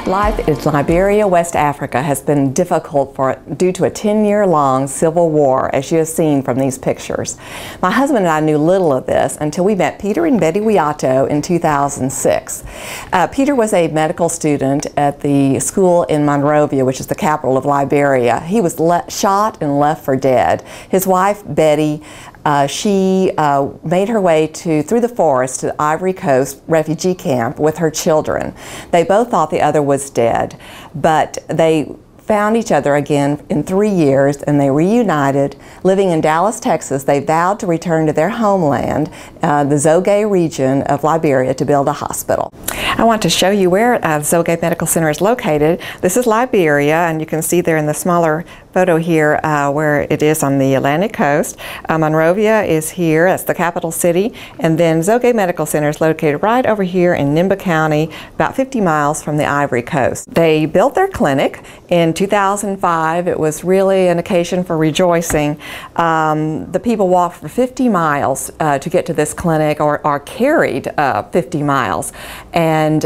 Life in Liberia, West Africa has been difficult due to a 10-year-long civil war, as you have seen from these pictures. My husband and I knew little of this until we met Peter and Betty Wiato in 2006. Peter was a medical student at the school in Monrovia, which is the capital of Liberia. He was shot and left for dead. His wife, Betty, she made her way through the forest to the Ivory Coast refugee camp with her children. They both thought the other was dead, but they found each other again in 3 years, and they reunited. Living in Dallas, Texas, they vowed to return to their homeland, the Zoe Geh region of Liberia, to build a hospital. I want to show you where Zoe Geh Medical Center is located. This is Liberia, and you can see there in the smaller photo here where it is on the Atlantic coast. Monrovia is here, that's the capital city, and then Zoe Geh Medical Center is located right over here in Nimba County, about 50 miles from the Ivory Coast. They built their clinic in 2005. It was really an occasion for rejoicing. The people walked for 50 miles to get to this clinic, or carried 50 miles, and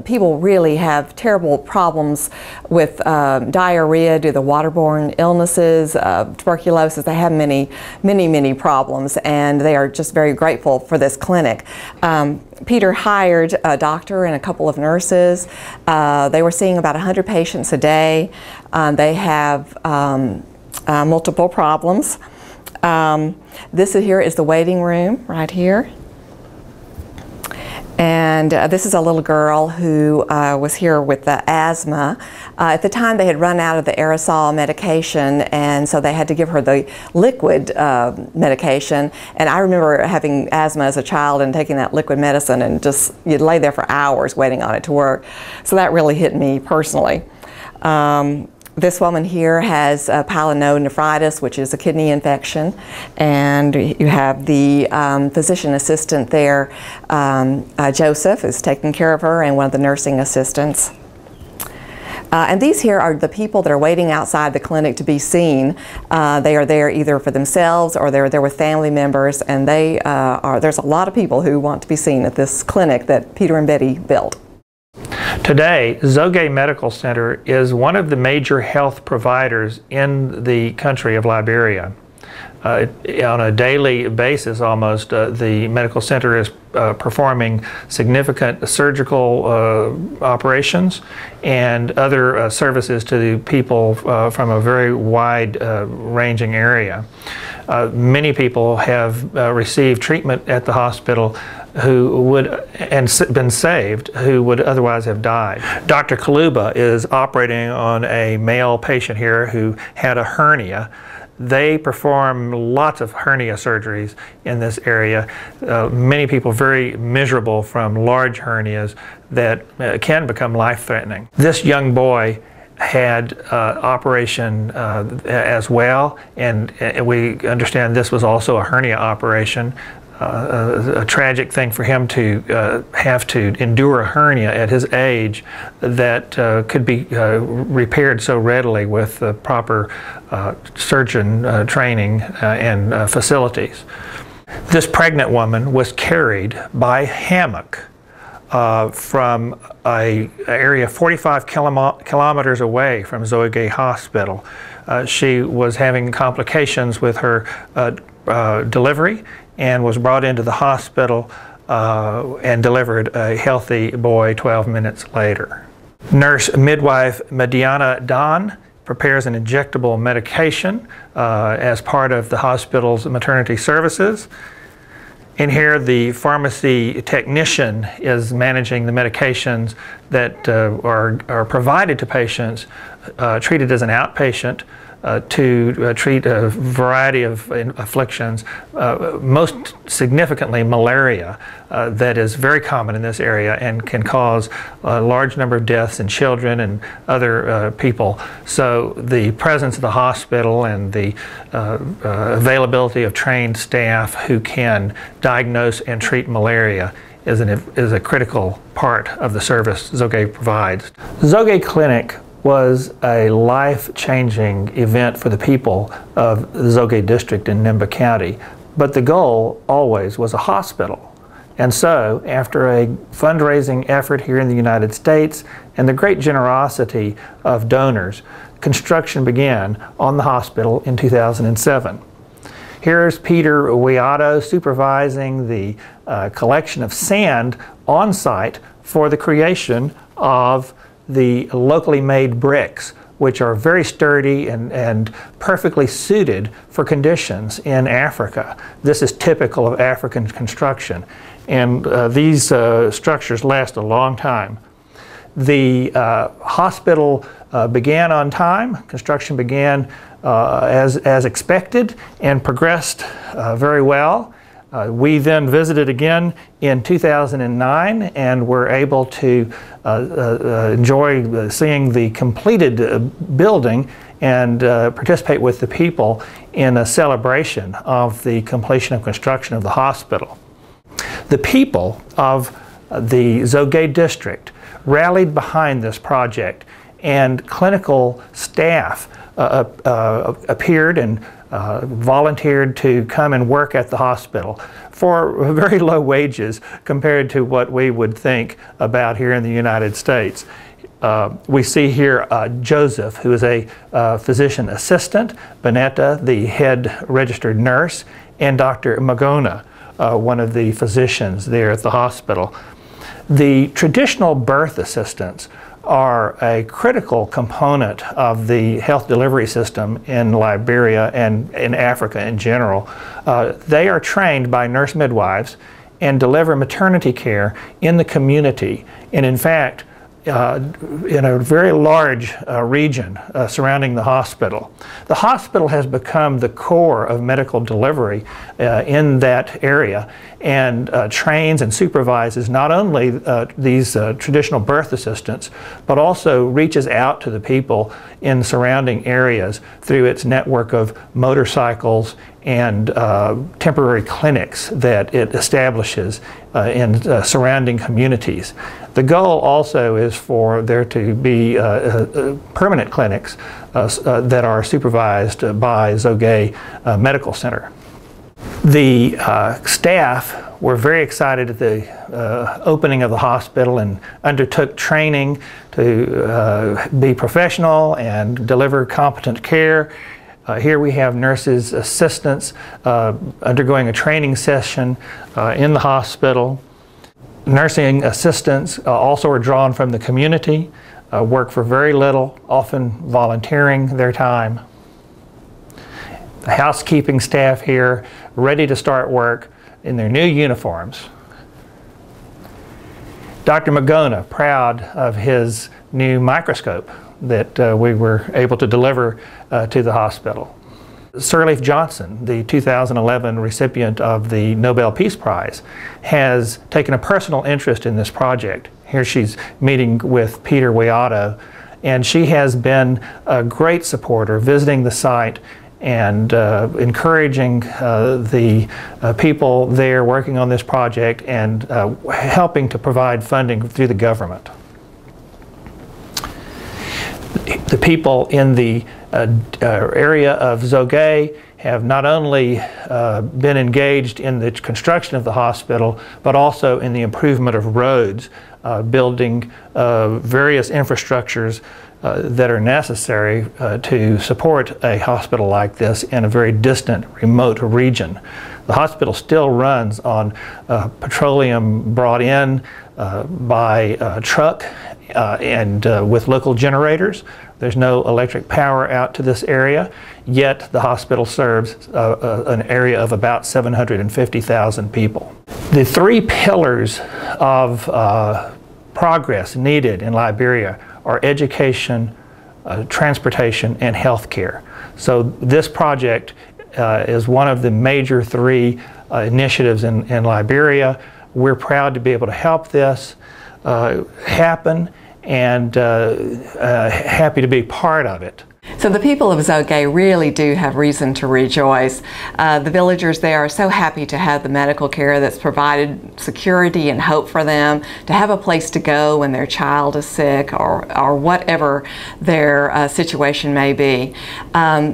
people really have terrible problems with diarrhea due to waterborne illnesses, tuberculosis. They have many problems, and they are just very grateful for this clinic. Peter hired a doctor and a couple of nurses. They were seeing about 100 patients a day. They have multiple problems. This here is the waiting room right here. And this is a little girl who was here with asthma. At the time, they had run out of the aerosol medication, and so they had to give her the liquid medication. And I remember having asthma as a child and taking that liquid medicine, and just you'd lay there for hours waiting on it to work. So that really hit me personally. This woman here has pyelonephritis, which is a kidney infection, and you have the physician assistant there, Joseph, is taking care of her, and one of the nursing assistants. And these here are the people that are waiting outside the clinic to be seen. They are there either for themselves or they're there with family members, and there's a lot of people who want to be seen at this clinic that Peter and Betty built. Today, Zoe Geh Medical Center is one of the major health providers in the country of Liberia. On a daily basis almost, the medical center is performing significant surgical operations and other services to the people from a very wide ranging area. Many people have received treatment at the hospital who would, and been saved, who would otherwise have died. Dr. Kaluba is operating on a male patient here who had a hernia. They perform lots of hernia surgeries in this area. Many people very miserable from large hernias that can become life-threatening. This young boy had operation as well, and we understand this was also a hernia operation. A tragic thing for him to have to endure a hernia at his age that could be repaired so readily with the proper surgeon training and facilities. This pregnant woman was carried by hammock from an area 45 kilometers away from Zoe Geh Hospital. She was having complications with her delivery and was brought into the hospital and delivered a healthy boy 12 minutes later. Nurse midwife Mediana Don prepares an injectable medication as part of the hospital's maternity services. In here, the pharmacy technician is managing the medications that are provided to patients treated as an outpatient to treat a variety of afflictions, most significantly malaria, that is very common in this area and can cause a large number of deaths in children and other people. So the presence of the hospital and the availability of trained staff who can diagnose and treat malaria is a critical part of the service Zoe Geh provides. Zoe Geh Clinic was a life-changing event for the people of the Zoe Geh district in Nimba County, but the goal always was a hospital. And so, after a fundraising effort here in the United States and the great generosity of donors, construction began on the hospital in 2007. Here's Peter Wiato supervising the collection of sand on site for the creation of the locally made bricks, which are very sturdy and perfectly suited for conditions in Africa. This is typical of African construction, and these structures last a long time. The hospital began on time. Construction began as expected and progressed very well. We then visited again in 2009 and were able to enjoy seeing the completed building and participate with the people in a celebration of the completion of construction of the hospital. The people of the Zoe Geh district rallied behind this project, and clinical staff appeared and volunteered to come and work at the hospital for very low wages compared to what we would think about here in the United States. We see here Joseph, who is a physician assistant, Bonetta, the head registered nurse, and Dr. Magona, one of the physicians there at the hospital. The traditional birth assistants are a critical component of the health delivery system in Liberia and in Africa in general. They are trained by nurse midwives and deliver maternity care in the community, and in fact in a very large region surrounding the hospital. The hospital has become the core of medical delivery in that area, and trains and supervises not only these traditional birth assistants, but also reaches out to the people in surrounding areas through its network of motorcycles and temporary clinics that it establishes in surrounding communities. The goal also is for there to be permanent clinics that are supervised by Zoe Geh Medical Center. The staff were very excited at the opening of the hospital and undertook training to be professional and deliver competent care. Here we have nurses' assistants undergoing a training session in the hospital. Nursing assistants also are drawn from the community, work for very little, often volunteering their time. The housekeeping staff here ready to start work in their new uniforms. Dr. Magona, proud of his new microscope that we were able to deliver to the hospital. Sirleaf Johnson, the 2011 recipient of the Nobel Peace Prize, has taken a personal interest in this project. Here she's meeting with Peter Wiato, and she has been a great supporter, visiting the site and encouraging the people there working on this project and helping to provide funding through the government. The people in the area of Zoe Geh have not only been engaged in the construction of the hospital, but also in the improvement of roads, building various infrastructures that are necessary to support a hospital like this in a very distant, remote region. The hospital still runs on petroleum brought in by truck and with local generators. There's no electric power out to this area, yet the hospital serves an area of about 750,000 people. The three pillars of progress needed in Liberia are education, transportation, and health care. So this project is one of the major three initiatives in Liberia. We're proud to be able to help this happen, and happy to be part of it. So the people of Zoe Geh really do have reason to rejoice. The villagers there are so happy to have the medical care that's provided security and hope for them, to have a place to go when their child is sick or whatever their situation may be.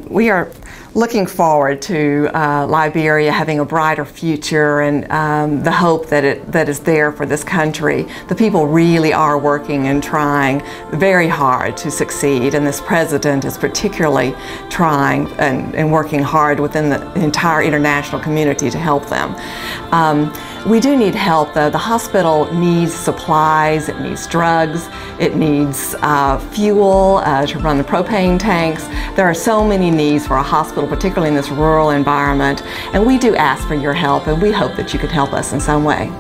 We are looking forward to Liberia having a brighter future and the hope that is there for this country. The people really are working and trying very hard to succeed, and this president is particularly trying and working hard within the entire international community to help them. We do need help though. The hospital needs supplies, it needs drugs, it needs fuel to run the propane tanks. There are so many needs for a hospital, particularly in this rural environment, and we do ask for your help, and we hope that you could help us in some way.